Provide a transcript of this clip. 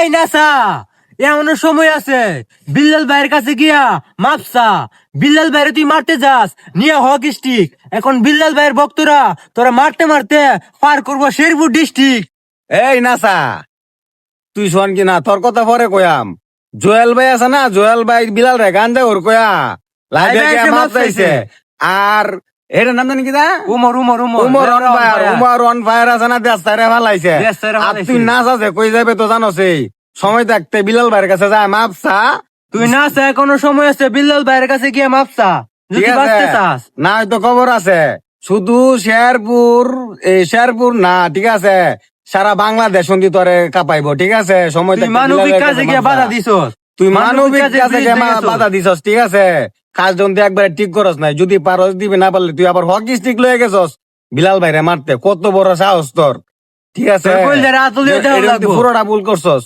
এই নাসা এমন সময় আছে বিল্লাল ভাইয়ের কাছে গিয়া মাপসা। বিল্লাল ভাইরে তুই মারতে যাস নিয়ে হক স্টিক। এখন বিল্লাল ভাইয়ের ভক্তরা তোরা মারতে মারতে পার করবো শেরপুর ডিস্ট্রিক্ট। এই নাসা, তুই শোন কি না, তোর কথা পরে কয়াম। জোয়েল ভাই আছে না, জোয়েল ভাই বিলাল রে গান্দা ওর কয়া লাইভে লাইভে গিয়া এসে মাপ মাপ চাইছে। চাইছে। আর এটার নাম জানি কি দা? Umar Umar Umar Umar on fire, Umar on fire আছে না, দেশ তাইরে ফালাইছে। দেশ তাইরে আর ফালাইছে। তুই নাচ আছে কই যাবে তো জানোস, এই সময় থাকতে বিলাল ভাইয়ের কাছে যায় মাপসা। তুই নাসা এখনো সময় আছে বিল্লাল ভাইয়ের কাছে গিয়া মাপসা ঠিক যদি আছে? বাঁচতে চাস। না হয়তো খবর আছে, শুধু শেরপুর, এই শেরপুর না, ঠিক আছে, সারা বাংলাদেশ সন্ধি তোরে কাঁপাইবো। ঠিক আছে, সময় তুই থাকতে মানবিক বিলালের কাজে কাছে গিয়া মাপসা। বাধা দিছস। তুই মানবিক কাজে বিরুদ্ধে গিয়া গেছস। বাধা দিছস। ঠিক আছে, কাজ যদি একবারে ঠিক করস নাই, যদি পারস দিবি, না পারলে তুই আবার হকি স্টিক লয়ে গেছস বিলাল ভাইরে মারতে। কত বড় সাহস তোর! ঠিক আছে, তোর কইলে রাতুলিও দেওয়া এটা তুই লাগবো। পুরোটা ভুল করছস।